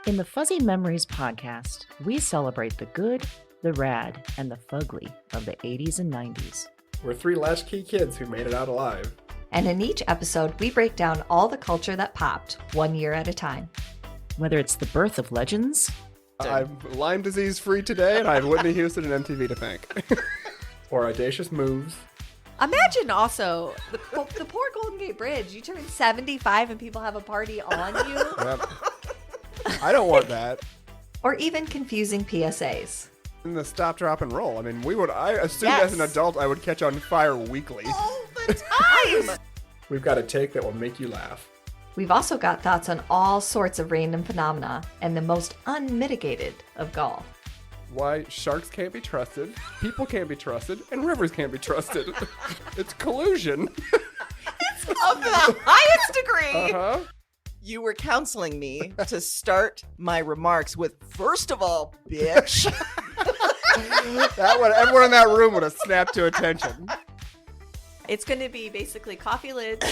In the Fuzzy Memories podcast, we celebrate the good, the rad, and the fugly of the 80s and 90s. We're three latchkey kids who made it out alive. And in each episode, we break down all the culture that popped 1 year at a time. Whether it's the birth of legends... I'm Lyme disease free today, and I have Whitney Houston and MTV to thank. Or audacious moves. Imagine also the poor Golden Gate Bridge. You turn 75 and people have a party on you. Yep. I don't want that. Or even confusing PSAs. And the stop, drop, and roll. I mean, I assumed as an adult I would catch on fire weekly. All the time! We've got a take that will make you laugh. We've also got thoughts on all sorts of random phenomena and the most unmitigated of golf. Why sharks can't be trusted, people can't be trusted, and rivers can't be trusted. It's collusion. It's of the highest degree. Uh-huh. You were counseling me to start my remarks with, first of all, bitch. Everyone in that room would have snapped to attention. It's going to be basically coffee lids,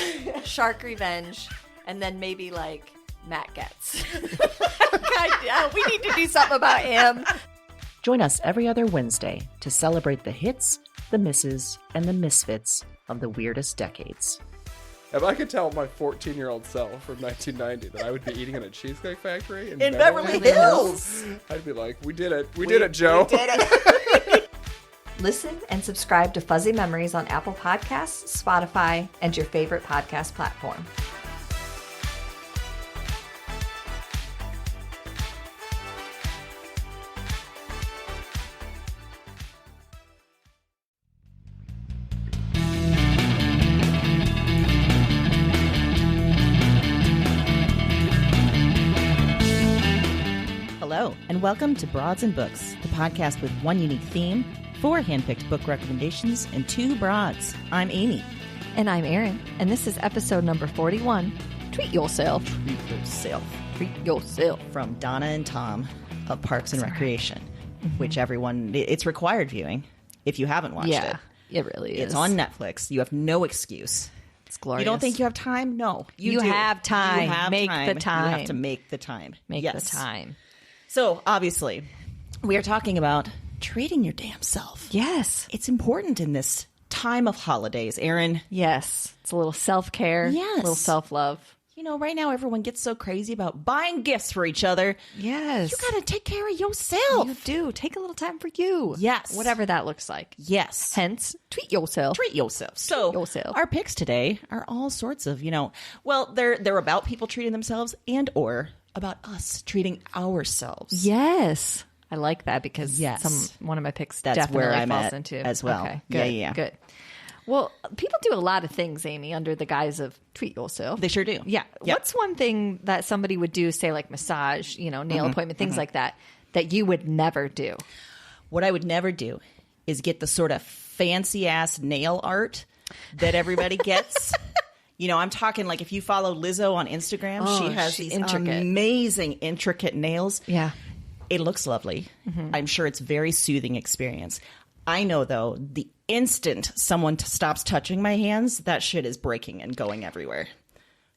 shark revenge, and then maybe like Matt Getz. God, we need to do something about him. Join us every other Wednesday to celebrate the hits, the misses, and the misfits of the weirdest decades. If I could tell my 14-year-old self from 1990 that I would be eating in a Cheesecake Factory in Beverly Hills, I'd be like, we did it. We did it, Joe. We did it. Listen and subscribe to Fuzzy Memories on Apple Podcasts, Spotify, and your favorite podcast platform. Hello, and welcome to Broads and Books, the podcast with one unique theme, 4 handpicked book recommendations, and 2 broads. I'm Amy. And I'm Erin, and this is episode number 41, Treat Yourself. Treat yourself. Treat yourself. From Donna and Tom of Parks and Recreation, which it's required viewing if you haven't watched it. It really is. It's on Netflix. You have no excuse. It's glorious. You don't think you have time? No. You do. have time. You have Make time. the time. You have to make the time. Make Yes. the time. So, obviously, we are talking about treating your damn self. Yes. It's important in this time of holidays, Erin. Yes. It's a little self-care. Yes. A little self-love. You know, right now everyone gets so crazy about buying gifts for each other. Yes. You gotta take care of yourself. You do. Take a little time for you. Yes. Whatever that looks like. Yes. Hence, treat yourself. Treat yourself. So, yourself. Our picks today are all sorts of, they're about people treating themselves and or about us treating ourselves. Yes. I like that because Yes. one of my picks That's definitely where I'm falls at into as well. Okay, good, Yeah. good. Well, people do a lot of things, Amy, under the guise of treat yourself. They sure do. Yeah. Yep. What's one thing that somebody would do, say like massage, nail appointment, things like that you would never do? What I would never do is get the sort of fancy ass nail art that everybody gets. I'm talking like if you follow Lizzo on Instagram, she has these amazing, intricate nails. Yeah. It looks lovely. I'm sure it's a very soothing experience. I know, though, the instant someone stops touching my hands, that shit is breaking and going everywhere.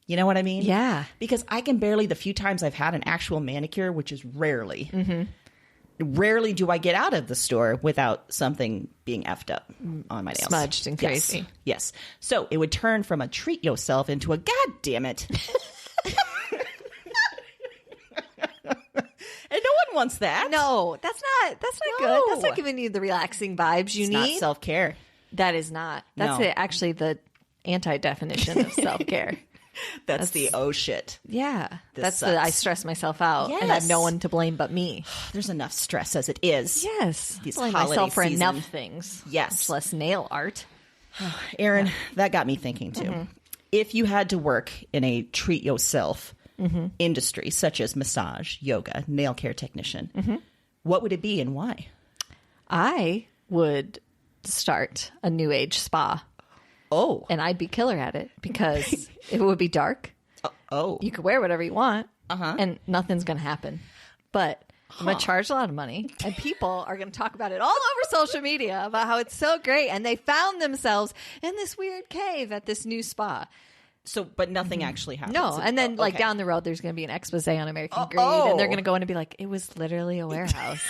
You know what I mean? Yeah. Because I can barely, the few times I've had an actual manicure, which is rarely do I get out of the store without something being effed up on my nails. Smudged and crazy. Yes. So it would turn from a treat yourself into a God damn it. And no one wants that. No, that's not good. That's not giving you the relaxing vibes you It's need. not self-care. That is not. That's No. Actually the anti-definition of self-care. That's the oh shit. Yeah. This That's sucks. I stress myself out and I have no one to blame but me. There's enough stress as it is. Yes. These blame holiday myself for season. enough things. Yes. Much less nail art. Erin, that got me thinking too. If you had to work in a treat yourself industry, such as massage, yoga, nail care technician, what would it be and why? I would start a new age spa. Oh. And I'd be killer at it because it would be dark. Oh. You could wear whatever you want and nothing's going to happen. But I'm going to charge a lot of money and people are going to talk about it all over social media about how it's so great. And they found themselves in this weird cave at this new spa. So, but nothing actually happens. No, and then like Okay. down the road, there's going to be an expose on American Greed, and they're going to go in and be like, "It was literally a warehouse.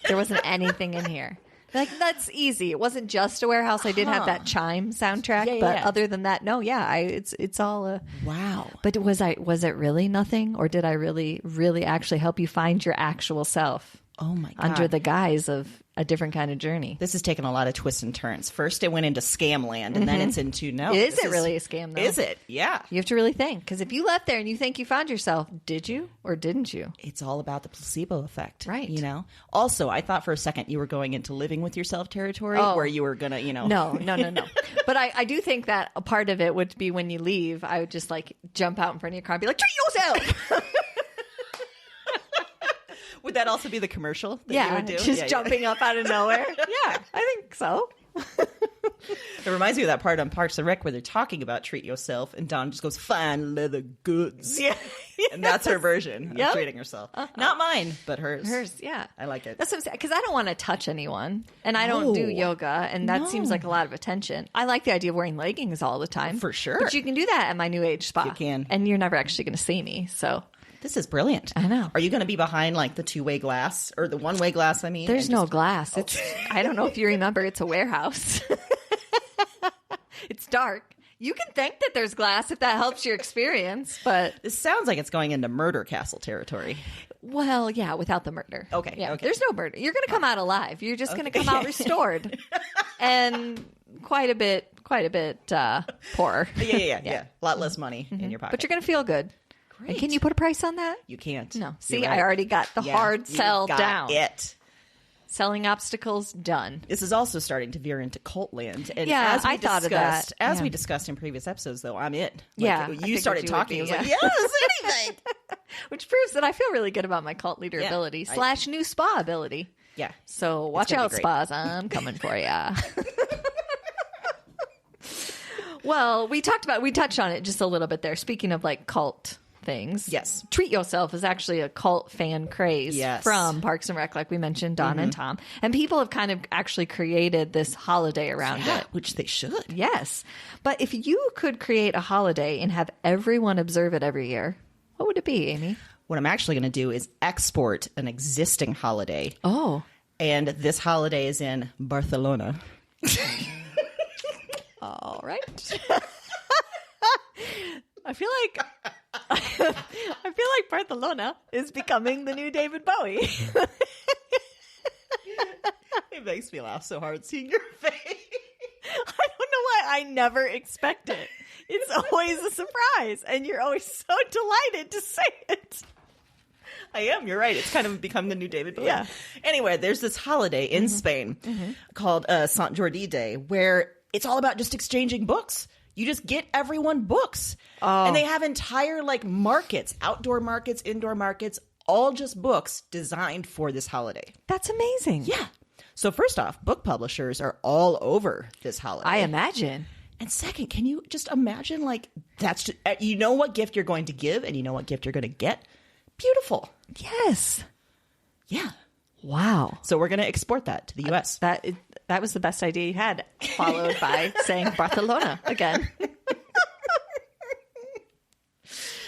There wasn't anything in here." Like, that's easy. It wasn't just a warehouse. I did have that Chime soundtrack, but other than that, no. Yeah, it's all a Wow. But was it really nothing, or did I really actually help you find your actual self? Oh my God. Under the guise of a different kind of journey. This has taken a lot of twists and turns. First, it went into scam land, and then it's into Is it really a scam, though? Is it? Yeah. You have to really think, because if you left there and you think you found yourself, did you or didn't you? It's all about the placebo effect, Right. You know. Also, I thought for a second you were going into living with yourself territory, where you were gonna, No. But I do think that a part of it would be when you leave, I would just like jump out in front of your car and be like, treat yourself. Would that also be the commercial that you would do? Just jumping up out of nowhere. Yeah, I think so. It reminds me of that part on Parks and Rec where they're talking about treat yourself, and Dawn just goes, fine leather goods. Yeah. And that's her version of treating herself. Not mine, but hers. Hers, yeah. I like it. That's what I'm saying, because I don't want to touch anyone, and I don't do yoga, and that seems like a lot of attention. I like the idea of wearing leggings all the time. For sure. But you can do that at my new age spa. You can. And you're never actually going to see me, so... This is brilliant. I know. Are you going to be behind like the two-way glass or the one-way glass? I mean, There's no glass. It's I don't know if you remember. It's a warehouse. It's dark. You can think that there's glass if that helps your experience, but This sounds like it's going into murder castle territory. well, yeah, without the murder. Okay, yeah, okay. there's no murder. You're going to come out alive. You're just going to come out restored, and quite a bit poorer. Yeah. A lot less money in your pocket. But you're going to feel good. Great. And can you put a price on that? You can't. No. See, You're right. I already got the hard you sell got down. It. Selling obstacles done. This is also starting to veer into cult land. And Yeah, as we I thought of that. As Yeah. we discussed in previous episodes, though, I'm it. Like, Yeah, I you figured started you would talking. be, I was yeah. like, yes, anything. Which proves that I feel really good about my cult leader Yeah, ability I- / new spa ability. Yeah. So watch gonna be out, great. spas. I'm coming for ya. Well, we touched on it just a little bit there. Speaking of like cult things. Yes. Treat Yourself is actually a cult fan craze from Parks and Rec, like we mentioned, Donna and Tom. And people have kind of actually created this holiday around it. Which they should. Yes. But if you could create a holiday and have everyone observe it every year, what would it be, Amy? What I'm actually going to do is export an existing holiday. Oh. And this holiday is in Barcelona. All right. I feel like Barcelona is becoming the new David Bowie. It makes me laugh so hard seeing your face. I don't know why I never expect it. It's always a surprise, and you're always so delighted to say it. I am. You're right. It's kind of become the new David Bowie. Yeah. Anyway, there's this holiday in Spain called Sant Jordi Day, where it's all about just exchanging books. You just get everyone books. And they have entire like markets, outdoor markets, indoor markets, all just books designed for this holiday. That's amazing. Yeah. So first off, book publishers are all over this holiday. I imagine. And second, can you just imagine like that's just, you know what gift you're going to give and you know what gift you're going to get? Beautiful. Yes. Yeah. Wow. So we're going to export that to the U.S. That was the best idea you had, followed by saying Barcelona again.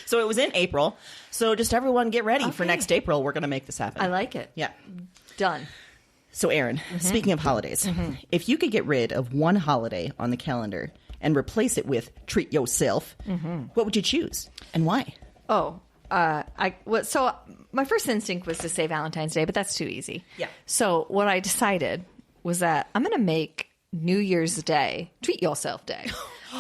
So it was in April. So just everyone get ready for next April. We're going to make this happen. I like it. Yeah. Done. So Erin, speaking of holidays, if you could get rid of one holiday on the calendar and replace it with treat yourself, what would you choose and why? Oh, so my first instinct was to say Valentine's Day, but that's too easy. Yeah. So what I decided was that I'm going to make New Year's Day Treat Yourself Day.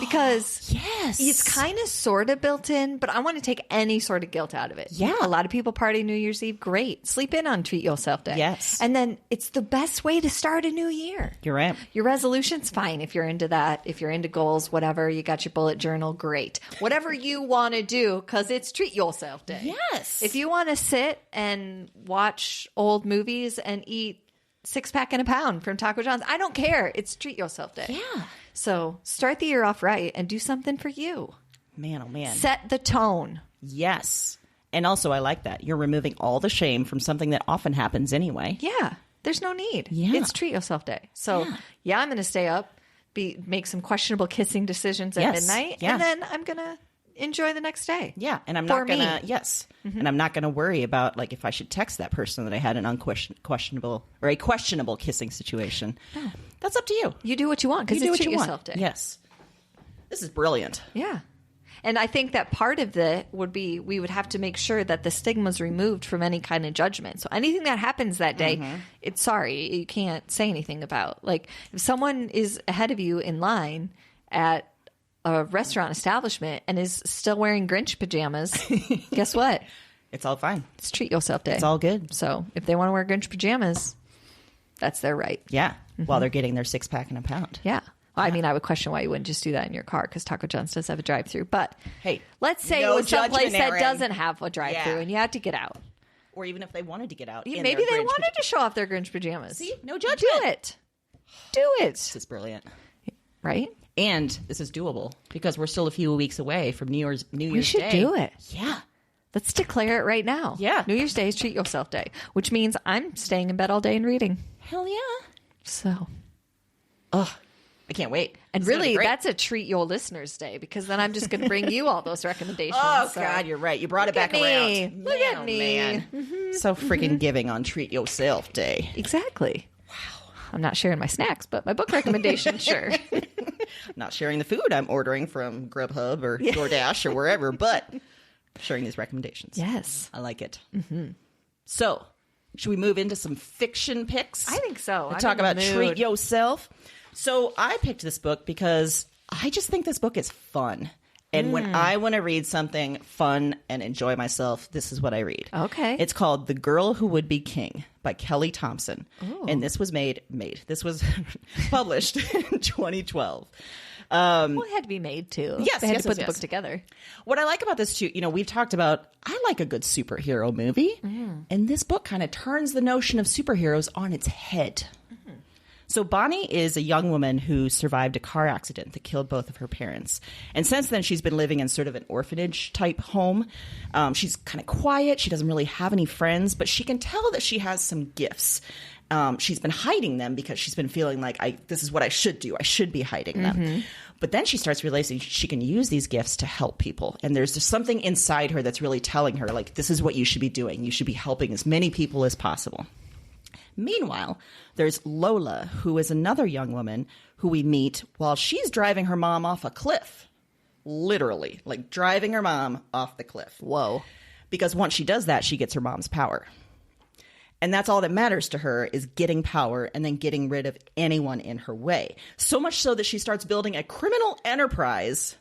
Because Yes. it's kind of sort of built in, but I want to take any sort of guilt out of it. Yeah. A lot of people party New Year's Eve. Great. Sleep in on Treat Yourself Day. Yes. And then it's the best way to start a new year. You're right. Your resolution's fine if you're into that. If you're into goals, whatever, you got your bullet journal, great. Whatever you want to do, because it's Treat Yourself Day. Yes. If you want to sit and watch old movies and eat 6-pack and a pound from Taco John's, I don't care. It's Treat Yourself Day. Yeah. So start the year off right and do something for you. Man, oh man. Set the tone. Yes. And also, I like that. You're removing all the shame from something that often happens anyway. Yeah. There's no need. Yeah. It's Treat Yourself Day. So yeah, I'm going to stay up, make some questionable kissing decisions at midnight. Yeah. And then I'm going to enjoy the next day. Yeah, and I'm For not gonna me. yes, and I'm not gonna worry about like if I should text that person that I had an questionable kissing situation. No. That's up to you. You do what you want because it's treat yourself day. Yes, this is brilliant. Yeah. And I think that part of it would be we would have to make sure that the stigma is removed from any kind of judgment. So anything that happens that day, it's sorry, you can't say anything about. Like if someone is ahead of you in line at a restaurant establishment and is still wearing Grinch pajamas, guess what? It's all fine. It's treat yourself day. It's all good. So if they want to wear Grinch pajamas, that's their right. Yeah, while they're getting their 6-pack in a pound. Yeah. Well, I mean, I would question why you wouldn't just do that in your car because Taco John's does have a drive-thru. But hey, let's say no it was someplace judgment, that Erin. doesn't have a drive-thru Yeah. and you had to get out. Or even if they wanted to get out. Maybe in they their Grinch wanted to show off their Grinch pajamas. See? No judgment. Do it. Do it. This is brilliant. Right? And this is doable because we're still a few weeks away from New Year's Day. We should do it. Yeah. Let's declare it right now. Yeah. New Year's Day is Treat Yourself Day, which means I'm staying in bed all day and reading. Hell yeah. So. Ugh. I can't wait. And It's gonna be really, great. that's a Treat Your Listeners Day because then I'm just going to bring you all those recommendations. Oh, So- God, you're right. You brought it back at me. around. Look at me. Man. So freaking giving on Treat Yourself Day. Exactly. Wow. I'm not sharing my snacks, but my book recommendation, sure. Not sharing the food I'm ordering from Grubhub or DoorDash or wherever, but sharing these recommendations. Yes. I like it. So, should we move into some fiction picks? I think so. And I'm talk in the about mood. Treat Yourself. So, I picked this book because I just think this book is fun. And when I want to read something fun and enjoy myself, this is what I read. Okay. It's called The Girl Who Would Be King by Kelly Thompson. And this was This was published in 2012. Well, it had to be made too. Yes, They had yes, to put yes, the yes. book together. What I like about this too, we've talked about, I like a good superhero movie. And this book kind of turns the notion of superheroes on its head. So Bonnie is a young woman who survived a car accident that killed both of her parents. And since then, she's been living in sort of an orphanage type home. She's kind of quiet. She doesn't really have any friends, but she can tell that she has some gifts. She's been hiding them because she's been feeling like, this is what I should do. I should be hiding them. But then she starts realizing she can use these gifts to help people. And there's just something inside her that's really telling her, like, this is what you should be doing. You should be helping as many people as possible. Meanwhile, there's Lola, who is another young woman who we meet while she's driving her mom off a cliff. Literally, like driving her mom off the cliff. Whoa. Because once she does that, she gets her mom's power. And that's all that matters to her is getting power and then getting rid of anyone in her way. So much so that she starts building a criminal enterprise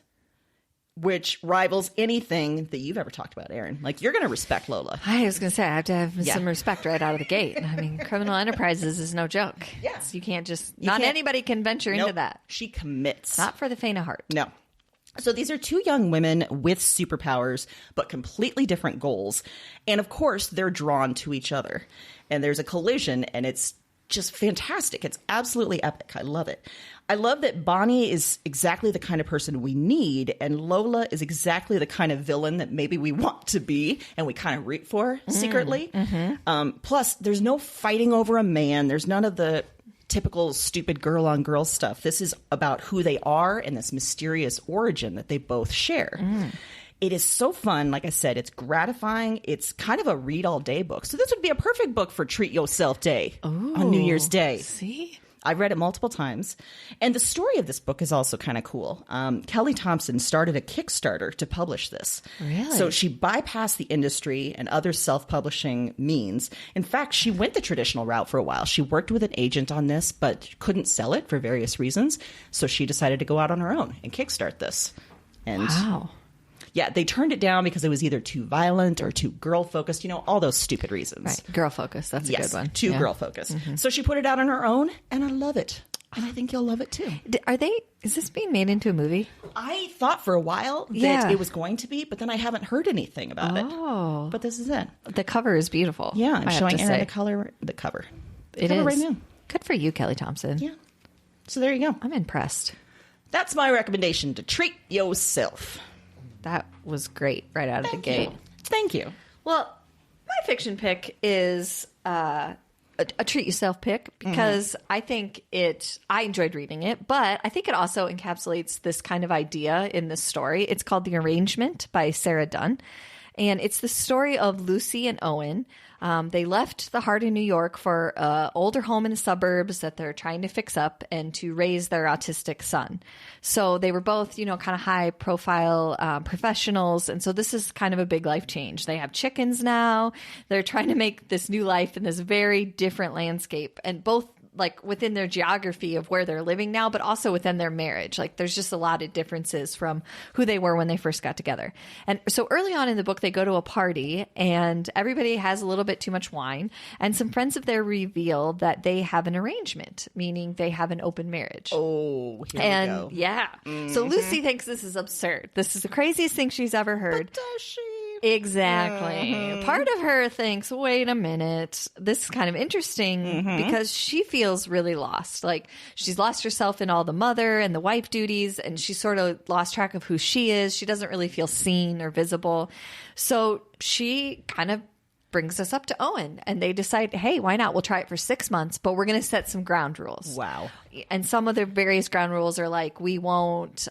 which rivals anything that you've ever talked about, Erin. Like, you're going to respect Lola. I was going to say, I have to have Yeah. some respect right out of the gate. I mean, criminal enterprises is no joke. Yeah. You can't just, You not can't- anybody can venture into Nope. that. She commits. Not for the faint of heart. No. So these are two young women with superpowers, but completely different goals. And of course, they're drawn to each other. And there's a collision, and it's just fantastic. It's absolutely epic. I love it. I love that Bonnie is exactly the kind of person we need, and Lola is exactly the kind of villain that maybe we want to be and we kind of root for secretly. Plus, there's no fighting over a man. There's none of the typical stupid girl-on-girl stuff. This is about who they are and this mysterious origin that they both share. It is so fun. Like I said, it's gratifying. It's kind of a read-all-day book. So this would be a perfect book for Treat Yourself Day on New Year's Day. See? I've read it multiple times. And the story of this book is also kind of cool. Kelly Thompson started a Kickstarter to publish this. Really? So she bypassed the industry and other self-publishing means. In fact, she went the traditional route for a while. She worked with an agent on this, but couldn't sell it for various reasons. So she decided to go out on her own and kickstart this. And Wow. yeah, they turned it down because it was either too violent or too girl-focused, all those stupid reasons. Right. Girl focus. That's a Yes, good one. too Yeah. girl-focused. So she put it out on her own, and I love it. And I think you'll love it too. Is this being made into a movie? I thought for a while that Yeah. it was going to be, but then I haven't heard anything about it. Oh. But this is it. The cover is beautiful. Yeah, I'm I have showing to Erin say. the cover. It cover is. right now. Good for you, Kelly Thompson. Yeah. So there you go. I'm impressed. That's my recommendation to treat yourself. That was great right out of the gate. Thank you. Well, my fiction pick is a treat yourself pick because I think I enjoyed reading it, but I think it also encapsulates this kind of idea in this story. It's called The Arrangement by Sarah Dunn. And it's the story of Lucy and Owen. They left the heart of New York for an older home in the suburbs that they're trying to fix up and to raise their autistic son. So they were both, kind of high profile professionals. And so this is kind of a big life change. They have chickens now. They're trying to make this new life in this very different landscape. And both like within their geography of where they're living now, but also within their marriage. Like there's just a lot of differences from who they were when they first got together. And so early on in the book, they go to a party and everybody has a little bit too much wine. And some friends of theirs reveal that they have an arrangement, meaning they have an open marriage. Oh, here we go. Yeah. So Lucy thinks this is absurd. This is the craziest thing she's ever heard. But does she? Exactly. Part of her thinks, wait a minute, this is kind of interesting because she feels really lost. Like she's lost herself in all the mother and the wife duties, and she sort of lost track of who she is. She doesn't really feel seen or visible. So she kind of brings us up to Owen, and they decide, hey, why not? We'll try it for 6 months, but we're going to set some ground rules. Wow. And some of the various ground rules are like, we won't...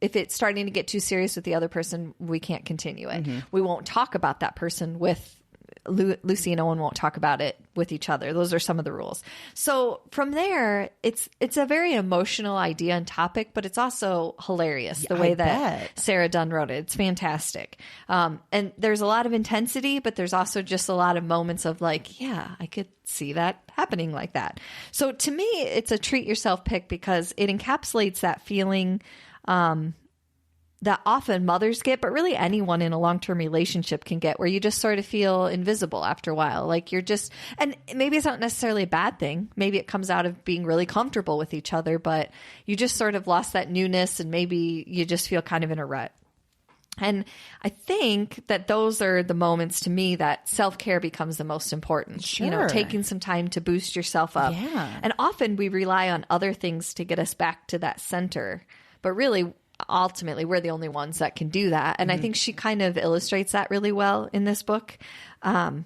if it's starting to get too serious with the other person, we can't continue it. We won't talk about that person with Lucy and Owen won't talk about it with each other. Those are some of the rules. So from there, it's a very emotional idea and topic, but it's also hilarious the way that Sarah Dunn wrote it. It's fantastic. And there's a lot of intensity, but there's also just a lot of moments of like, yeah, I could see that happening like that. So to me, it's a treat yourself pick because it encapsulates that feeling that often mothers get, but really anyone in a long-term relationship can get, where you just sort of feel invisible after a while. Like you're just, and maybe it's not necessarily a bad thing. Maybe it comes out of being really comfortable with each other, but you just sort of lost that newness and maybe you just feel kind of in a rut. And I think that those are the moments to me that self-care becomes the most important. Sure. Taking some time to boost yourself up. Yeah. And often we rely on other things to get us back to that center. But really, ultimately, we're the only ones that can do that. And I think she kind of illustrates that really well in this book. And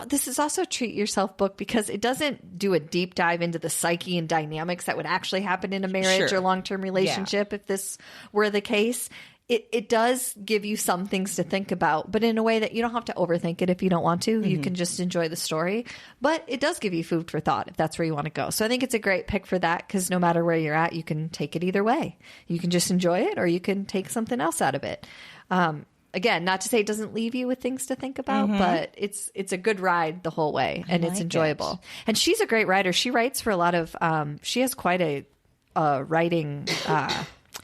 this is also a treat yourself book because it doesn't do a deep dive into the psyche and dynamics that would actually happen in a marriage or long-term relationship if this were the case. It does give you some things to think about, but in a way that you don't have to overthink it if you don't want to. You can just enjoy the story. But it does give you food for thought if that's where you want to go. So I think it's a great pick for that because no matter where you're at, you can take it either way. You can just enjoy it or you can take something else out of it. Again, not to say it doesn't leave you with things to think about, but it's a good ride the whole way and it's enjoyable. And she's a great writer. She writes for a lot of she has quite a writing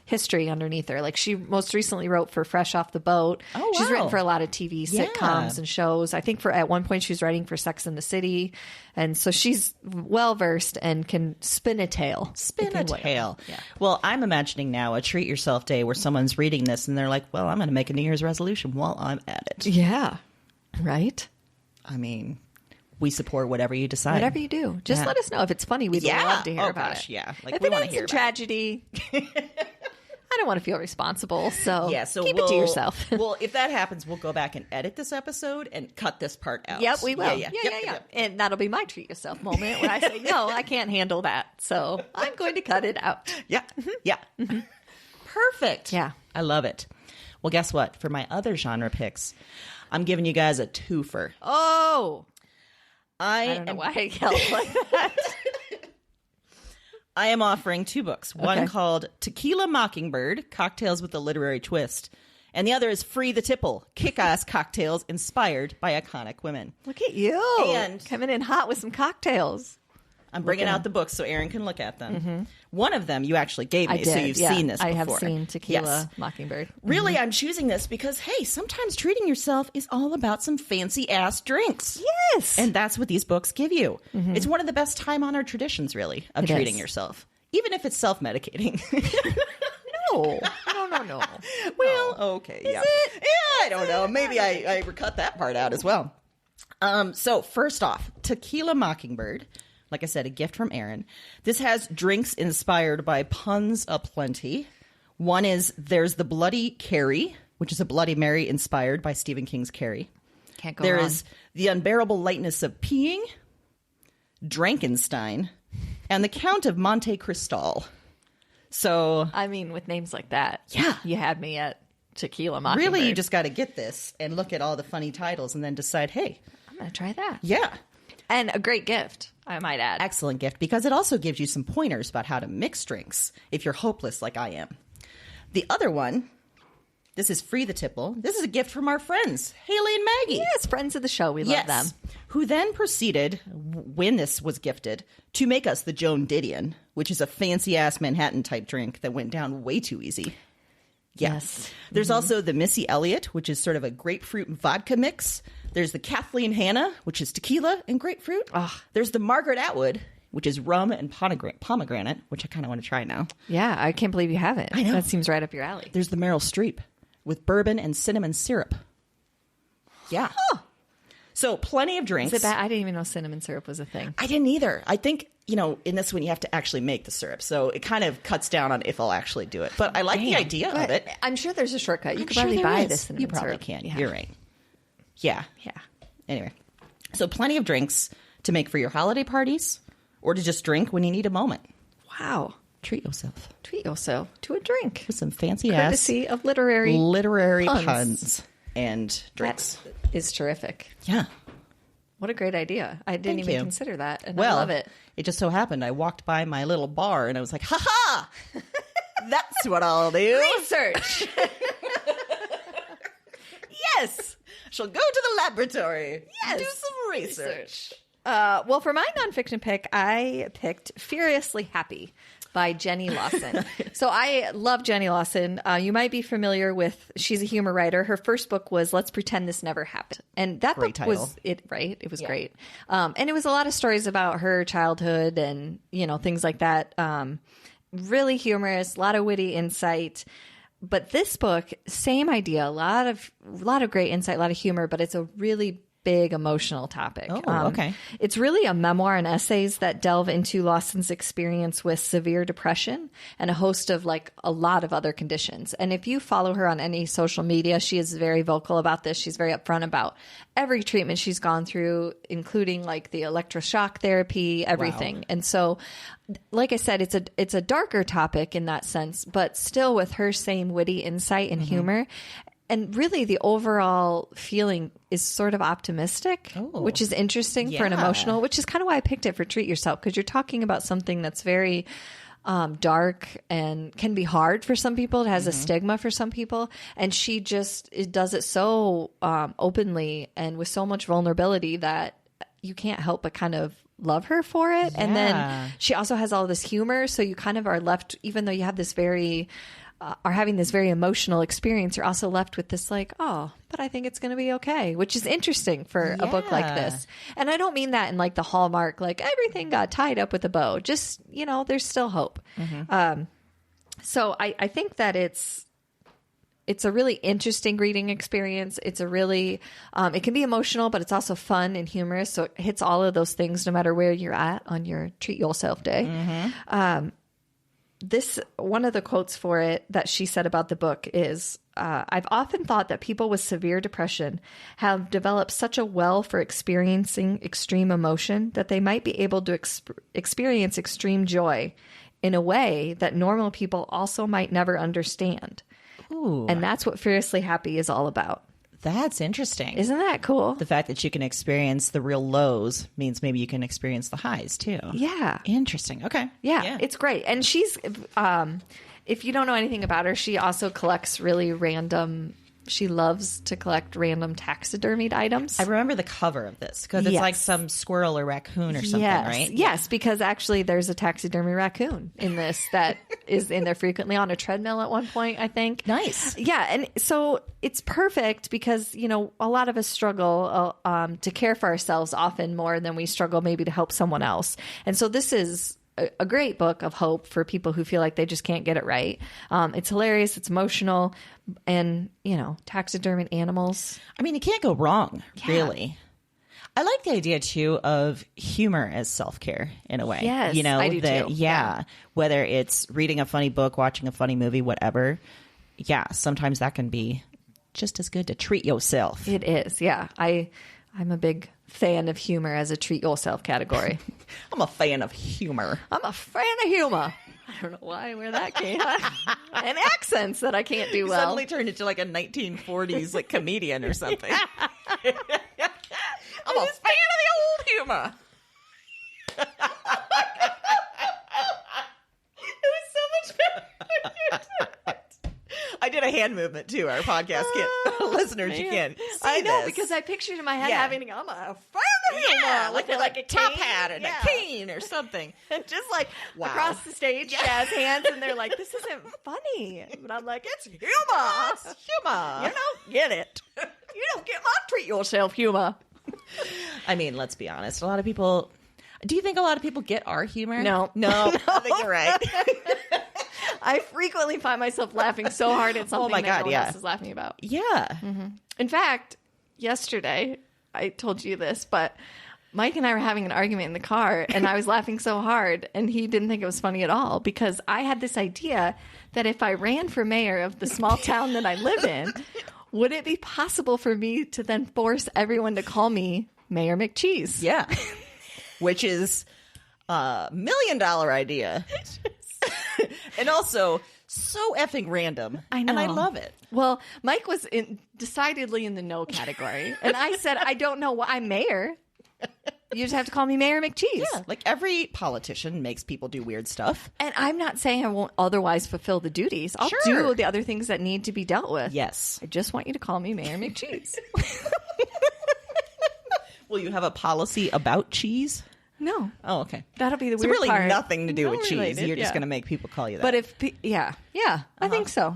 history underneath her. Like she most recently wrote for Fresh Off the Boat. Oh, wow. She's written for a lot of TV sitcoms and shows. I think at one point she was writing for Sex and the City. And so she's well versed and can spin a tale. Spin a tale. Yeah. Well, I'm imagining now a treat yourself day where someone's reading this and they're like, well, I'm going to make a New Year's resolution while I'm at it. Yeah. Right? I mean, we support whatever you decide. Whatever you do. Just let us know if it's funny. We'd love to hear about it. Yeah. Like, if we want to hear tragedy. I don't want to feel responsible, so keep it to yourself. Well, if that happens, we'll go back and edit this episode and cut this part out. Yep, we will. Yeah. And that'll be my treat yourself moment where I say, no, I can't handle that, so I'm going to cut it out. Yeah. Perfect. Yeah. I love it. Well, guess what? For my other genre picks, I'm giving you guys a twofer. Oh! I don't know why I yelled like that. I am offering 2 books. One called Tequila Mockingbird, Cocktails with a Literary Twist. And the other is Free the Tipple, Kick-Ass Cocktails Inspired by Iconic Women. Look at you. And coming in hot with some cocktails. I'm bringing out the books so Erin can look at them. One of them you actually gave me, so you've seen this before. I have seen Tequila Mockingbird. Really, I'm choosing this because, hey, sometimes treating yourself is all about some fancy-ass drinks. Yes! And that's what these books give you. It's one of the best time-honored traditions, really, of treating yourself. Even if it's self-medicating. No. Well, okay, Is it? Yeah, I don't know. Maybe I cut that part out as well. So, first off, Tequila Mockingbird. Like I said, a gift from Erin. This has drinks inspired by puns aplenty. One is there's the Bloody Carrie, which is a Bloody Mary inspired by Stephen King's Carrie. Can't go There wrong. is The Unbearable Lightness of Peeing, Drankenstein, and The Count of Monte Cristal. So, I mean, with names like that, yeah, you had me at Tequila Mockingbird. Really, you just got to get this and look at all the funny titles and then decide, hey, I'm going to try that. Yeah. And a great gift, I might add. Excellent gift, because it also gives you some pointers about how to mix drinks if you're hopeless like I am. The other one, this is Free the Tipple. This is a gift from our friends, Haley and Maggie. Yes, friends of the show. We love them. Who then proceeded, when this was gifted, to make us the Joan Didion, which is a fancy-ass Manhattan-type drink that went down way too easy. Yeah. Yes. There's also the Missy Elliott, which is sort of a grapefruit and vodka mix. There's the Kathleen Hanna, which is tequila and grapefruit. There's the Margaret Atwood, which is rum and pomegranate, which I kind of want to try now. Yeah, I can't believe you haven't. I know. That seems right up your alley. There's the Meryl Streep with bourbon and cinnamon syrup. Yeah. So plenty of drinks. Is it bad? I didn't even know cinnamon syrup was a thing. I didn't either. I think, in this one you have to actually make the syrup. So it kind of cuts down on if I'll actually do it. But I like the idea of it. I'm sure there's a shortcut. You could I'm probably sure there buy is. this cinnamon You probably syrup. can. Yeah. You're right. Yeah. Yeah. Anyway, so plenty of drinks to make for your holiday parties or to just drink when you need a moment. Wow. Treat yourself Treat yourself to a drink. with some fancy Courtesy of literary puns and drinks. That is terrific. Yeah. What a great idea. I didn't Thank even you. consider that. And Well, I love it. It just so happened I walked by my little bar and I was like, ha ha! That's what I'll do. Research. Yes. She'll go to the laboratory. Yes. Do some research. Well, for my nonfiction pick, I picked Furiously Happy by Jenny Lawson. So I love Jenny Lawson. You might be familiar with, she's a humor writer. Her first book was Let's Pretend This Never Happened. And that Great book title. was, it was great. And it was a lot of stories about her childhood and, things like that. Really humorous, a lot of witty insight. But this book, same idea, a lot of great insight, a lot of humor, but it's a really big emotional topic. Oh, okay. It's really a memoir and essays that delve into Lawson's experience with severe depression and a host of a lot of other conditions. And if you follow her on any social media, she is very vocal about this. She's very upfront about every treatment she's gone through, including the electroshock therapy, everything. Wow. And so, like I said, it's a darker topic in that sense, but still with her same witty insight and humor. And really, the overall feeling is sort of optimistic, which is interesting for an emotional, which is kind of why I picked it for Treat Yourself, because you're talking about something that's very dark and can be hard for some people. It has a stigma for some people. And she does it so openly and with so much vulnerability that you can't help but kind of love her for it. Yeah. And then she also has all this humor. So you kind of are left, even though you have this are having this very emotional experience, you're also left with this but I think it's going to be okay, which is interesting for a book like this. And I don't mean that in the Hallmark, everything got tied up with a bow. Just, there's still hope. So I think that it's a really interesting reading experience. It's a really, it can be emotional, but it's also fun and humorous. So it hits all of those things no matter where you're at on your Treat Yourself day. One of the quotes for it that she said about the book is, I've often thought that people with severe depression have developed such a well for experiencing extreme emotion that they might be able to experience extreme joy in a way that normal people also might never understand. Ooh. And that's what Furiously Happy is all about. That's interesting. Isn't that cool? The fact that you can experience the real lows means maybe you can experience the highs too. Yeah. Interesting. Okay. Yeah. It's great. And she's, if you don't know anything about her, she also collects really random, she loves to collect random taxidermied items. I remember the cover of this because it's like some squirrel or raccoon or something, right? Yes, because actually there's a taxidermy raccoon in this that is in there frequently on a treadmill at one point, I think. Nice. Yeah, and so it's perfect because, a lot of us struggle to care for ourselves often more than we struggle maybe to help someone else. And so this is a great book of hope for people who feel like they just can't get it right. It's hilarious. It's emotional. And, taxidermied animals. I mean, you can't go wrong, really. I like the idea, too, of humor as self-care in a way. Yes, I do, too. Yeah. Whether it's reading a funny book, watching a funny movie, whatever. Yeah, sometimes that can be just as good to treat yourself. It is, yeah. I'm a big fan of humor as a treat yourself category. I'm a fan of humor. I'm a fan of humor. I don't know where that came from. And accents that I can't do well. Suddenly turned into like a 1940s like comedian or something. I'm a fan of the old humor. It was so much better. I did a hand movement too. Our podcast listeners, you can't see I know this. because I pictured in my head having I'm a fan of Yeah, humor like a top hat and yeah. a cane or something. And just like Wow. across the stage, jazz hands, and they're like, "This isn't funny," but I'm like, "It's humor, Humor. You don't get it. You don't get my treat yourself humor." I mean, let's be honest. A lot of people. Do you think a lot of people get our humor? No. I think you're right. I frequently find myself laughing so hard at something that no one else is laughing about. Yeah. In fact, yesterday, I told you this, but Mike and I were having an argument in the car, and I was laughing so hard, and he didn't think it was funny at all, because I had this idea that if I ran for mayor of the small town that I live in, would it be possible for me to then force everyone to call me Mayor McCheese? Yeah. Which is a $1 million idea. And also so effing random. I know. And I love it. Well, Mike was decidedly in the no category. And I said, I don't know why I'm mayor. You just have to call me Mayor McCheese. Yeah. Like every politician makes people do weird stuff. And I'm not saying I won't otherwise fulfill the duties. I'll do the other things that need to be dealt with. Yes. I just want you to call me Mayor McCheese. Will you have a policy about cheese? No. Oh, okay. That'll be the So weird really part. nothing to do with cheese. Related, You're just going to make people call you that. But if, I think so.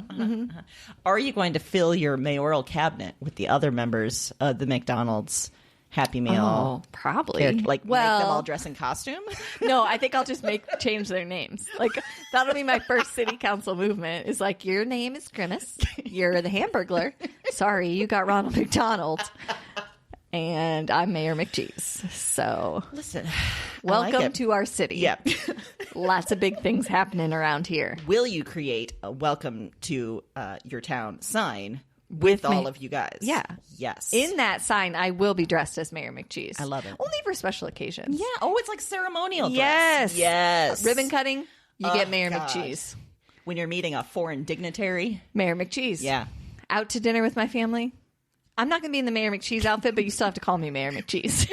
Are you going to fill your mayoral cabinet with the other members of the McDonald's Happy Meal? Oh, probably. Like make them all dress in costume? No, I think I'll just change their names. Like that'll be my first city council movement. Is like, your name is Grimace. You're the Hamburglar. Sorry, you got Ronald McDonald. And I'm Mayor McCheese. So Listen, welcome to our city. Yep. Lots of big things happening around here. Will you create a welcome to your town sign with all of you guys? Yeah. Yes. In that sign, I will be dressed as Mayor McCheese. I love it. Only for special occasions. Yeah. Oh, it's like ceremonial dress. Yes. Yes. Ribbon cutting, you get Mayor God. McCheese. When you're meeting a foreign dignitary. Mayor McCheese. Yeah. Out to dinner with my family. I'm not going to be in the Mayor McCheese outfit, but you still have to call me Mayor McCheese.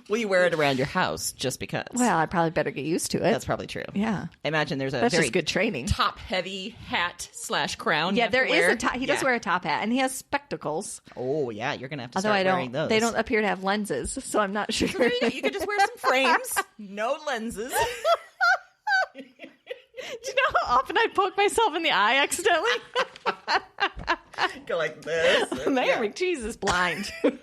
Will you wear it around your house just because? Well, I probably better get used to it. That's probably true. Yeah. I imagine there's a That's very just good training. top-heavy hat / crown. Yeah, you have there to is wear. a top. He does wear a top hat, and he has spectacles. Oh, yeah. You're going to have to Although start wearing those. they don't appear to have lenses, so I'm not sure. You could just wear some frames. No lenses. Do you know how often I poke myself in the eye accidentally? Go like this. Mayor McCheese is blind. And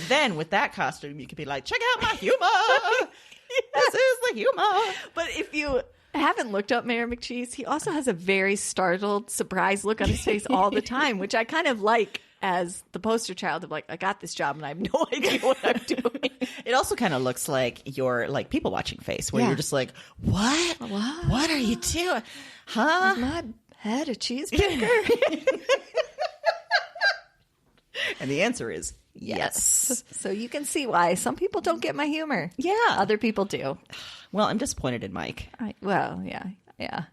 then with that costume, you could be like, check out my humor. This is the humor. But if you haven't looked up Mayor McCheese, he also has a very startled, surprised look on his face all the time, which I kind of like as the poster child of like, I got this job and I have no idea what I'm doing. It also kind of looks like your like people watching face where you're just like, what? What are you doing? Huh? Is my head a cheeseburger? And the answer is yes. So you can see why some people don't get my humor. Yeah. Other people do. Well, I'm disappointed in Mike. Yeah.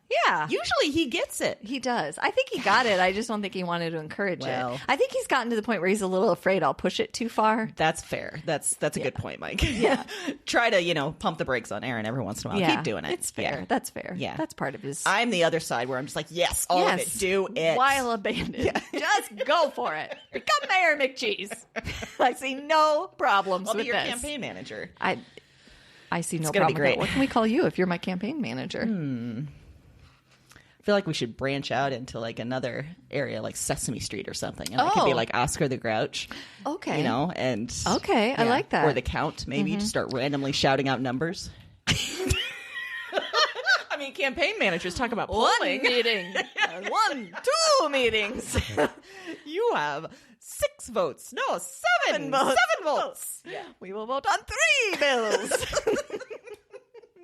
Usually he gets it. He does. I think he got it. I just don't think he wanted to encourage Well. it. I think he's gotten to the point where he's a little afraid I'll push it too far. That's fair. That's a good point, Mike. Yeah. Try to, pump the brakes on Erin every once in a while. Yeah. Keep doing it. It's fair. Yeah. That's fair. Yeah. That's part of his... I'm the other side where I'm just like, yes, all of it. Do it. While abandoned. Just go for it. Become Mayor McCheese. I see no problems I'll with be your this. campaign manager. I see no gonna be problem with great. it. What can we call you if you're my campaign manager? I feel like we should branch out into like another area like Sesame Street or something. And I could be like Oscar the Grouch. Okay. And Okay, I like that. Or the Count, maybe. Just start randomly shouting out numbers. I mean, campaign managers talk about One polling. meeting. 2 meetings. You have 6 votes. No, 7 votes. 7 votes. Yeah. We will vote on 3 bills.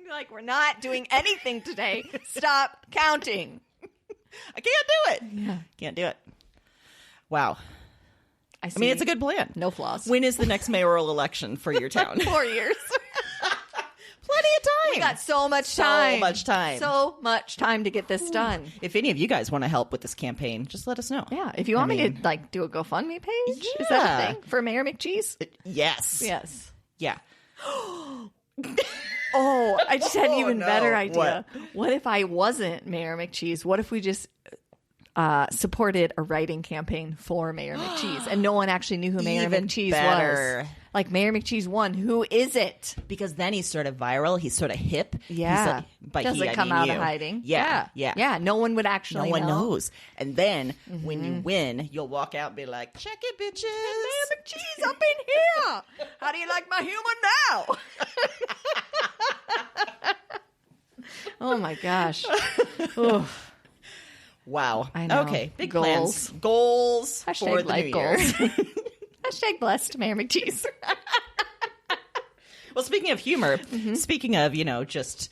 Like, we're not doing anything today. Stop counting. I can't do it. Yeah. Can't do it. Wow. I mean, it's a good plan. No flaws. When is the next mayoral election for your town? 4 years. Plenty of time. We got so much time. So much time. So much time to get this done. If any of you guys want to help with this campaign, just let us know. Yeah. If you want me to do a GoFundMe page, is that a thing for Mayor McCheese? Yes. Yes. Yeah. Oh, I just had an even better idea. What? What if I wasn't Mayor McCheese? What if we just supported a writing campaign for Mayor McCheese and no one actually knew who Mayor Even McCheese better. was? Like Mayor McCheese won. Who is it? Because then he's sort of viral. He's sort of hip. Yeah. By doesn't I come mean out you. of hiding. Yeah. Yeah. No one would actually No one know. knows. And then when you win, you'll walk out and be like, check it, bitches. Mayor McCheese up in here. How do you like my humor now? Oh my gosh. Oof. Wow. I know. Okay. Big Goals. plans. Goals for Hashtag the life new goals. year. Hashtag blessed Mayor McCheese. Well, speaking of humor, speaking of, just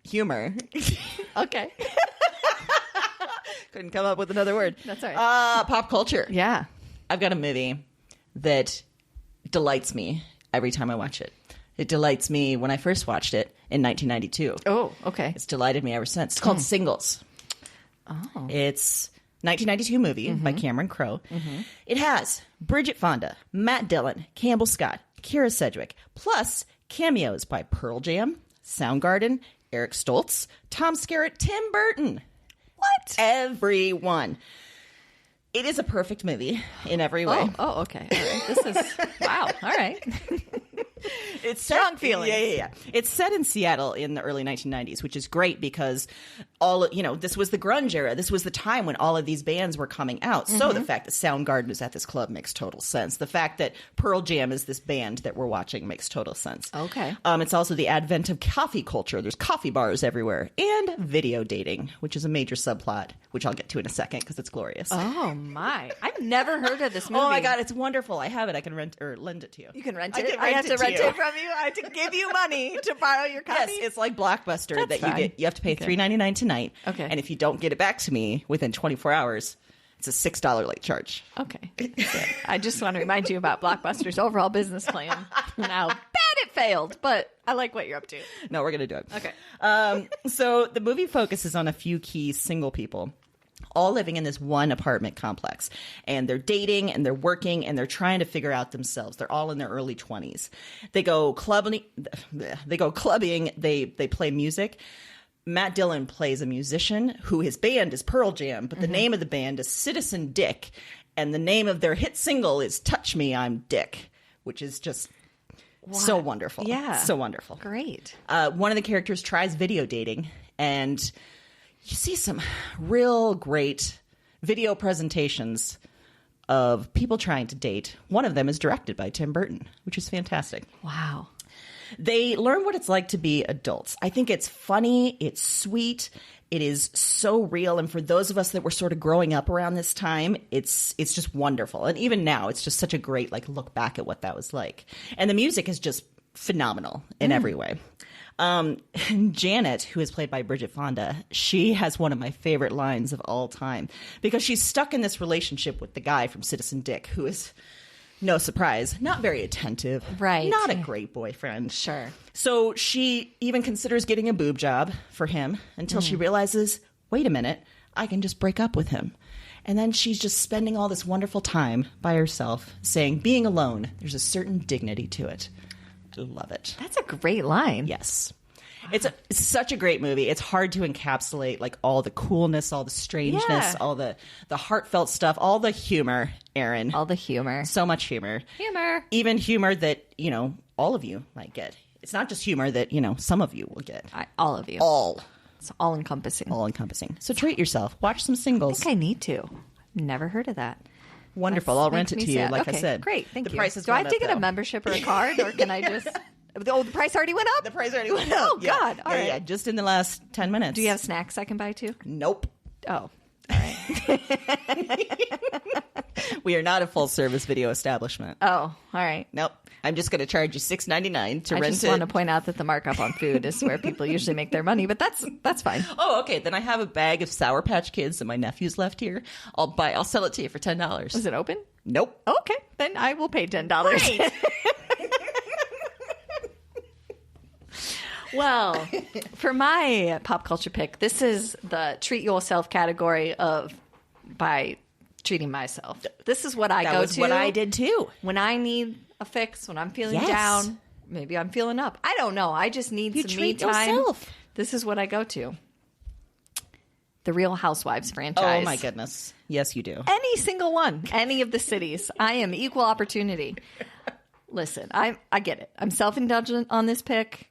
humor. Okay. Couldn't come up with another word. That's all right. Pop culture. Yeah. I've got a movie that delights me every time I watch it. It delights me when I first watched it in 1992. Oh, okay. It's delighted me ever since. It's called Singles. Oh. It's 1992 movie by Cameron Crowe. It has Bridget Fonda, Matt Dillon, Campbell Scott, Kira Sedgwick, plus cameos by Pearl Jam, Soundgarden, Eric Stoltz, Tom Skerritt, Tim Burton. What? Everyone. It is a perfect movie in every way. Oh, okay. All right. This is wow. All right. It's strong feelings. Yeah. It's set in Seattle in the early 1990s, which is great because this was the grunge era. This was the time when all of these bands were coming out. So the fact that Soundgarden is at this club makes total sense. The fact that Pearl Jam is this band that we're watching makes total sense. Okay. It's also the advent of coffee culture. There's coffee bars everywhere, and video dating, which is a major subplot, which I'll get to in a second because it's glorious. Oh my! I've never heard of this movie. Oh my god, it's wonderful! I have it. I can rent or lend it to you. You can rent I it. can I rent have to it to rent you. it from you. I have to give you money to borrow your copy. Yes, it's like Blockbuster That's that you fine. get. You have to pay $3.99 tonight. Okay. And if you don't get it back to me within 24 hours, it's a $6 late charge. Okay. I just want to remind you about Blockbuster's overall business plan. Now, bad it failed, but I like what you're up to. No, we're gonna do it. Okay. So the movie focuses on a few key single people, all living in this one apartment complex, and they're dating and they're working and they're trying to figure out themselves. They're all in their early 20s. They go clubbing. They play music. Matt Dillon plays a musician who his band is Pearl Jam, but the name of the band is Citizen Dick, and the name of their hit single is Touch Me, I'm Dick, which is just so wonderful. Yeah. So wonderful. Great. One of the characters tries video dating, and you see some real great video presentations of people trying to date. One of them is directed by Tim Burton, which is fantastic. Wow. They learn what it's like to be adults. I think it's funny, it's sweet, it is so real, and for those of us that were sort of growing up around this time, it's just wonderful. And even now, it's just such a great look back at what that was like. And the music is just phenomenal in every way. Janet, who is played by Bridget Fonda, she has one of my favorite lines of all time because she's stuck in this relationship with the guy from Citizen Dick, who is, no surprise, not very attentive. Right. Not a great boyfriend. Sure. So she even considers getting a boob job for him until she realizes, wait a minute, I can just break up with him. And then she's just spending all this wonderful time by herself saying, being alone, there's a certain dignity to it. I love it. That's a great line. Yes. It's such a great movie. It's hard to encapsulate all the coolness, all the strangeness, all the heartfelt stuff, all the humor, Erin. All the humor. So much humor. Humor. Even humor that, all of you might get. It's not just humor that, some of you will get. All of you. All. It's all encompassing. All encompassing. So treat yourself. Watch some I singles. think I need to. Never heard of that. Wonderful. I'll rent it to you, like I said. Great. Thank you. Price has Do I gone have to up, get a though. membership or a card, or can I just... Oh, the price already went up? The price already went up. Oh, God. All right. Yeah, just in the last 10 minutes. Do you have snacks I can buy, too? Nope. Oh, all right. We are not a full service video establishment. Oh, all right. Nope. I'm just going to charge you $6.99 to rent it. I just want to point out that the markup on food is where people usually make their money, but that's fine. Oh, okay. Then I have a bag of Sour Patch Kids that my nephew's left here. I'll sell it to you for $10. Is it open? Nope. Okay, then I will pay $10. Right. Well, for my pop culture pick, this is the treat yourself category of by treating myself. This is what I go to. That was what I did too. When I need a fix, when I'm feeling Yes. down, maybe I'm feeling up. I don't know. I just need some me time. Yourself. This is what I go to. The Real Housewives franchise. Oh my goodness. Yes, you do. Any single one. Any of the cities. I am equal opportunity. Listen, I get it. I'm self-indulgent on this pick.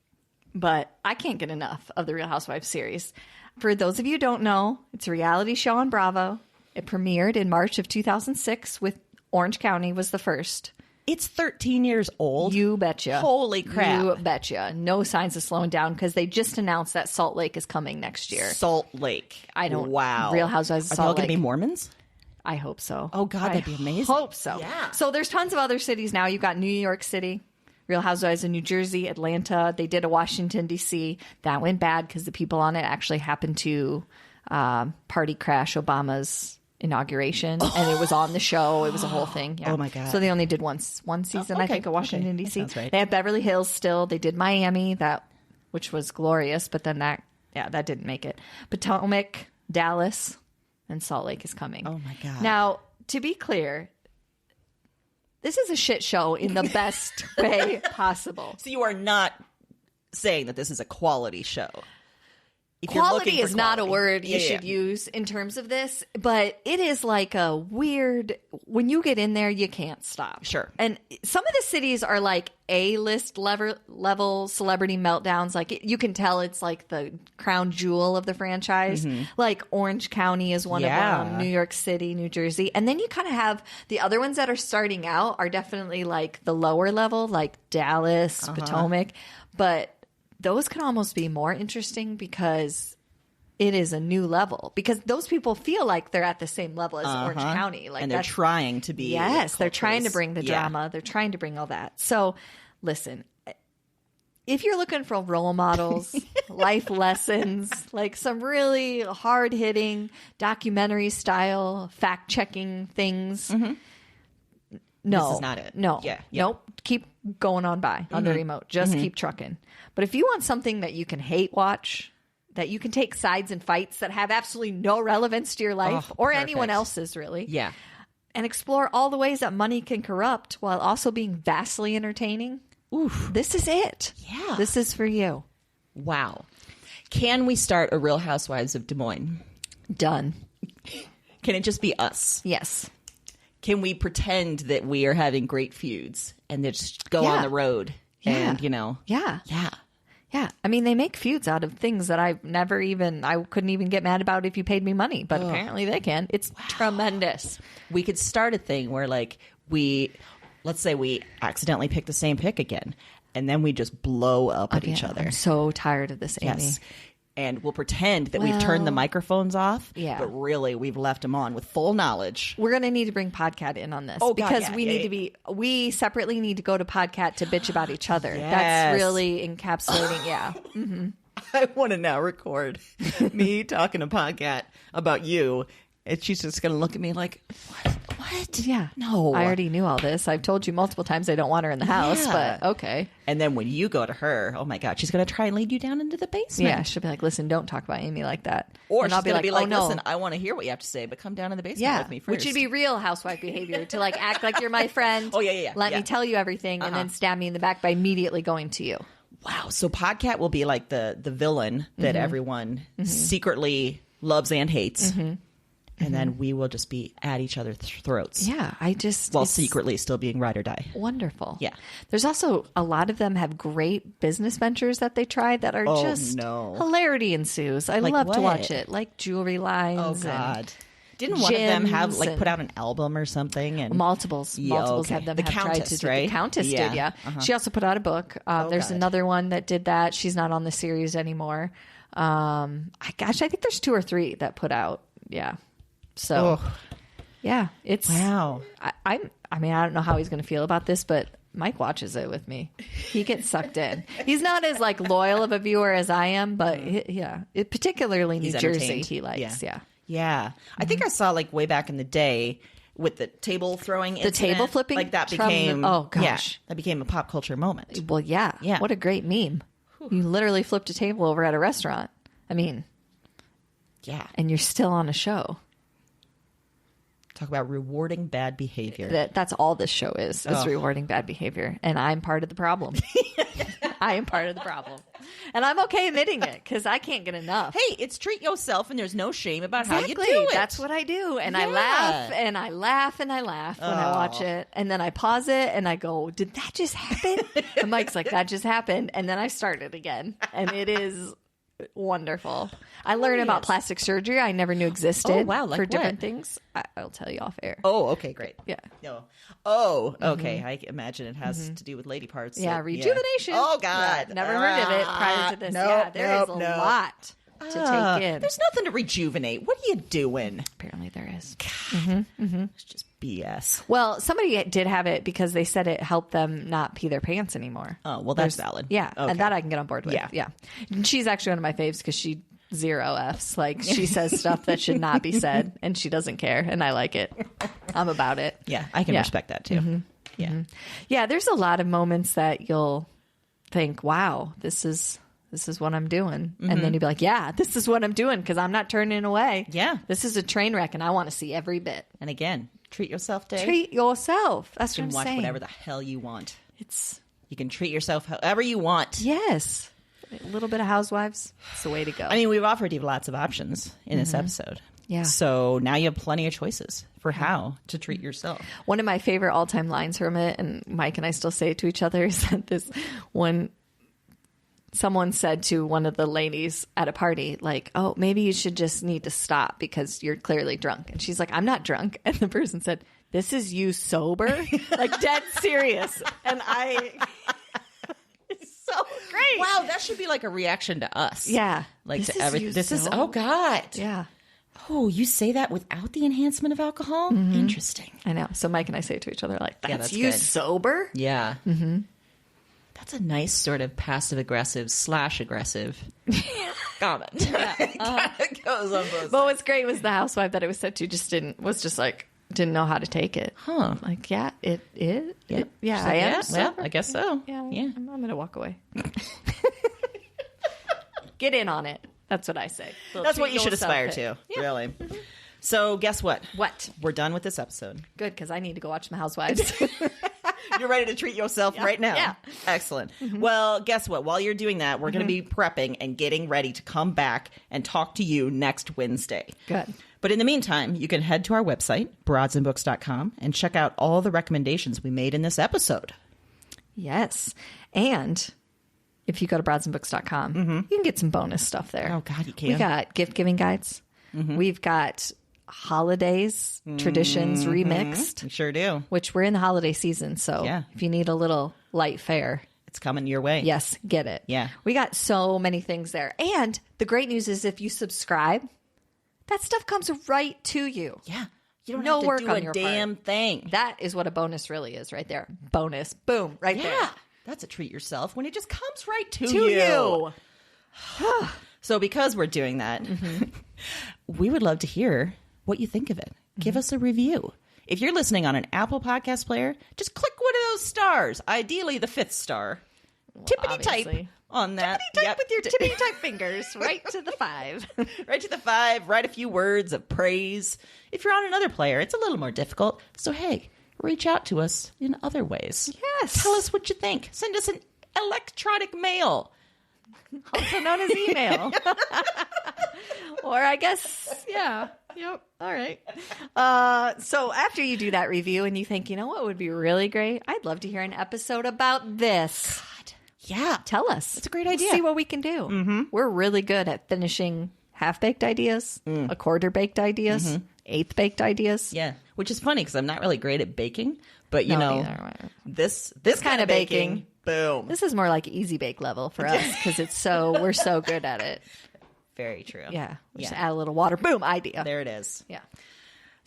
But I can't get enough of the Real Housewives series. For those of you who don't know, it's a reality show on Bravo. It premiered in March of 2006 with Orange County was the first. It's 13 years old. You betcha. Holy crap. You betcha. No signs of slowing down because they just announced that Salt Lake is coming next year. Salt Lake. Wow. Real Housewives of Salt Lake. Are they all going to be Mormons? I hope so. Oh, God, that'd be amazing. I hope so. Yeah. So there's tons of other cities now. You've got New York City. Real Housewives in New Jersey, Atlanta. They did a Washington, D.C. That went bad because the people on it actually happened to party crash Obama's inauguration. And it was on the show. It was a whole thing. Yeah. Oh, my God. So they only did one season, I think, of Washington, D.C. That sounds right. They have Beverly Hills still. They did Miami, which was glorious. But then that didn't make it. Potomac, Dallas, and Salt Lake is coming. Oh, my God. Now, to be clear, this is a shit show in the best way possible. So you are not saying that this is a quality show. If you're looking Quality for is not a quality. word you should use in terms of this, but it is like a weird, when you get in there, you can't stop. Sure. And some of the cities are like A-list level celebrity meltdowns. Like you can tell it's like the crown jewel of the franchise. Like Orange County is one of them, New York City, New Jersey. And then you kind of have the other ones that are starting out are definitely like the lower level, like Dallas, Potomac. But those can almost be more interesting because it is a new level. Because those people feel like they're at the same level as Orange County. Like and they're trying to be. Yes, they're trying to bring the drama. They're trying to bring all that. So, listen, if you're looking for role models, life lessons, like some really hard-hitting documentary style fact-checking things, no, This is not it. No. Yeah. Nope. Keep going on by on the remote. Just keep trucking. But if you want something that you can hate watch, that you can take sides in fights that have absolutely no relevance to your life or anyone else's, really. Yeah. And explore all the ways that money can corrupt while also being vastly entertaining. Oof. This is it. Yeah. This is for you. Wow. Can we start a Real Housewives of Des Moines? Done. Can it just be us? Yes. Can we pretend that we are having great feuds and then just go on the road and, Yeah. Yeah. Yeah. I mean, they make feuds out of things that I couldn't even get mad about if you paid me money, but apparently they can. It's tremendous. We could start a thing where let's say we accidentally pick the same pick again and then we just blow up at each other. I'm so tired of this, Amy. Yes. And we'll pretend that we've turned the microphones off, but really we've left them on with full knowledge. We're going to need to bring Podcat in on this because we separately need to go to Podcat to bitch about each other. Yes. That's really encapsulating. Yeah. Mm-hmm. I want to now record me talking to Podcat about you. And she's just going to look at me like, what? Yeah. No. I already knew all this. I've told you multiple times I don't want her in the house, but okay. And then when you go to her, oh my God, she's going to try and lead you down into the basement. Yeah, she'll be like, listen, don't talk about Amy like that. Or and she's going to be like, oh, no. listen, I want to hear what you have to say, but come down in the basement with me first. Which would be real housewife behavior to like act like you're my friend. Oh, yeah. Let me tell you everything and then stab me in the back by immediately going to you. Wow. So Podcat will be like the villain that everyone secretly loves and hates. And then we will just be at each other's throats. Yeah, while secretly still being ride or die. Wonderful. Yeah. There's also a lot of them have great business ventures that they tried that are hilarity ensues. I love to watch it. Like jewelry lines. Oh, God. Didn't one of them have put out an album or something? And multiples have them. The Countess, tried to right? The Countess did, yeah. She also put out a book. There's another one that did that. She's not on the series anymore. I think there's 2 or 3 that put out. Yeah. So Yeah, it's wow. I mean, I don't know how he's going to feel about this, but Mike watches it with me. He gets sucked in. He's not as like loyal of a viewer as I am, but particularly New Jersey, he likes. Yeah. I think I saw like way back in the day with the table throwing incident, table flipping, like that became that became a pop culture moment. Well, yeah. What a great meme. You literally flipped a table over at a restaurant. I mean, yeah, and you're still on a show. Talk about rewarding bad behavior. That's all this show is rewarding bad behavior. And I'm part of the problem. I am part of the problem. And I'm okay admitting it because I can't get enough. Hey, it's treat yourself and there's no shame about how you do it. That's what I do. And I laugh and I laugh and I laugh when I watch it. And then I pause it and I go, did that just happen? And Mike's like, that just happened. And then I start it again. And it is wonderful. I learned about plastic surgery I never knew existed. Oh, wow. Like for what? Different things. I'll tell you off air. Oh, okay, great. Yeah. No. Oh, okay. I imagine it has to do with lady parts. Yeah, rejuvenation. Oh, God. Yeah, never heard of it prior to this. There is a lot to take in. There's nothing to rejuvenate. What are you doing? Apparently there is. It's just BS. Well, somebody did have it because they said it helped them not pee their pants anymore. Oh, well, that's valid. Yeah, okay. and that I can get on board with. Yeah. And she's actually one of my faves because she 0 Fs. Like, she says stuff that should not be said, and she doesn't care, and I like it. I'm about it. Yeah, I can respect that, too. Yeah, there's a lot of moments that you'll think, wow, this is what I'm doing. And then you'll be like, yeah, this is what I'm doing because I'm not turning away. Yeah. This is a train wreck, and I want to see every bit. And again, treat yourself day. Treat yourself. That's what I'm watch saying. whatever the hell you want. You can treat yourself however you want. Yes. A little bit of Housewives. It's the way to go. I mean, we've offered you lots of options in this episode. Yeah. So now you have plenty of choices for how to treat yourself. One of my favorite all-time lines from it, and Mike and I still say it to each other, is that this one, someone said to one of the ladies at a party, like, oh, maybe you should just need to stop because you're clearly drunk. And she's like, I'm not drunk. And the person said, this is you sober? Like, dead serious. And it's so great. Wow, that should be like a reaction to us. Yeah. Like this to everything. This is, oh, God. Yeah. Oh, you say that without the enhancement of alcohol? Interesting. I know. So Mike and I say it to each other, like, that's you good. sober? Yeah. That's a nice sort of passive-aggressive / aggressive comment. Yeah. It goes on both sides. But what's great was the housewife that it was said to didn't know how to take it. Huh. Like, yeah, it is. Yeah, I am. Well, I guess so. Yeah. I'm going to walk away. Get in on it. That's what I say. That's what you should aspire to, really. So guess what? What? We're done with this episode. Good, because I need to go watch The Housewives. You're ready to treat yourself right now. Yeah. Excellent. Well, guess what? While you're doing that, we're going to be prepping and getting ready to come back and talk to you next Wednesday. Good. But in the meantime, you can head to our website, broadsandbooks.com, and check out all the recommendations we made in this episode. Yes. And if you go to broadsandbooks.com, you can get some bonus stuff there. Oh, God, you can. We got gift-giving guides. We've got holidays, traditions remixed. We sure do. Which we're in the holiday season, so if you need a little light fare, it's coming your way. Yes, get it. Yeah. We got so many things there. And the great news is if you subscribe, that stuff comes right to you. Yeah. You don't no have to work do on a your damn part. thing. That is what a bonus really is right there. Bonus. Boom. Right there. Yeah. That's a treat yourself when it just comes right to you. So because we're doing that, we would love to hear what you think of it. Give us a review. If you're listening on an Apple Podcast player, just click one of those stars. Ideally, the 5th star. Well, tippity type on that. Tippity type with your tippity type fingers right to the 5. Right to the 5. Write a few words of praise. If you're on another player, it's a little more difficult. So, hey, reach out to us in other ways. Yes. Tell us what you think. Send us an electronic mail. Also known as email. Or I guess, Yep. All right. So after you do that review and you think, you know what would be really great? I'd love to hear an episode about this. God. Yeah. Tell us. It's a great idea. See what we can do. We're really good at finishing half-baked ideas, a quarter-baked ideas, eighth-baked ideas. Yeah. Which is funny because I'm not really great at baking. But, you know, this kind of baking, boom. This is more like easy bake level for us because we're so good at it. Very true. Yeah. Just add a little water. Boom. Idea. There it is. Yeah.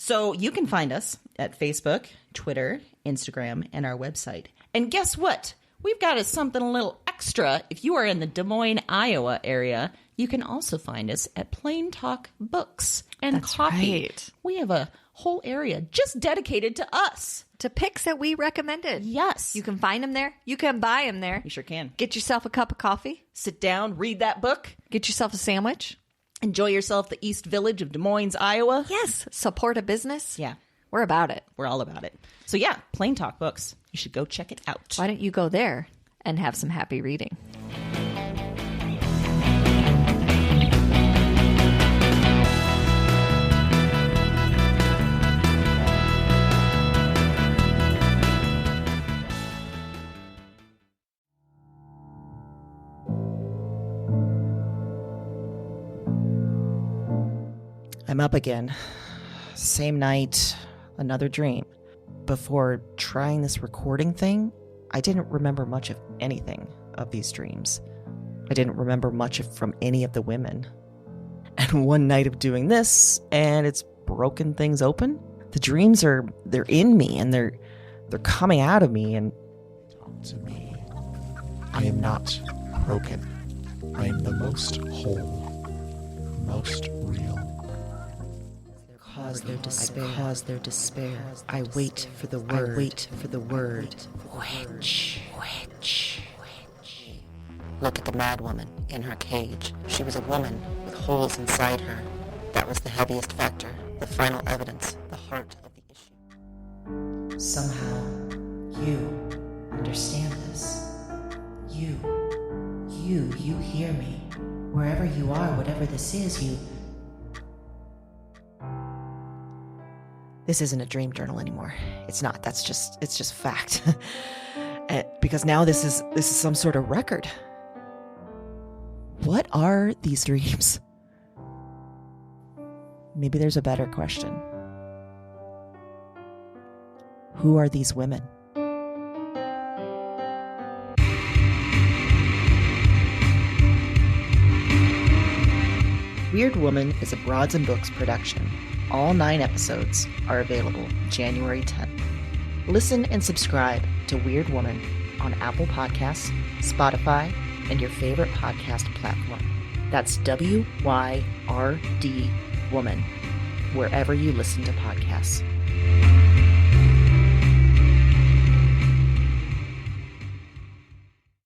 So you can find us at Facebook, Twitter, Instagram, and our website. And guess what? We've got something a little extra. If you are in the Des Moines, Iowa area, you can also find us at Plain Talk Books and Coffee. Right. We have a whole area just dedicated to us. To picks that we recommended. Yes. You can find them there. You can buy them there. You sure can. Get yourself a cup of coffee. Sit down, read that book. Get yourself a sandwich. Enjoy yourself the East Village of Des Moines, Iowa. Yes. Support a business. Yeah. We're about it. We're all about it. So yeah, Plain Talk Books. You should go check it out. Why don't you go there and have some happy reading? I'm up again. Same night, another dream. Before trying this recording thing, I didn't remember much of anything of these dreams. I didn't remember much from any of the women. And one night of doing this, and it's broken things open. The dreams they're in me, and they're coming out of me, and... Talk to me. I am not broken. I am the most whole, most real. Cause their despair. I wait for the word. Witch. Look at the mad woman in her cage. She was a woman with holes inside her. That was the heaviest factor, the final evidence, the heart of the issue. Somehow, you understand this. You hear me. Wherever you are, whatever this is, you... This isn't a dream journal anymore. It's not. It's just fact. Because now this is some sort of record. What are these dreams? Maybe there's a better question. Who are these women? Weird Woman is a Broads and Books production. All 9 episodes are available January 10th. Listen and subscribe to Weird Woman on Apple Podcasts, Spotify, and your favorite podcast platform. That's WYRD Woman, wherever you listen to podcasts.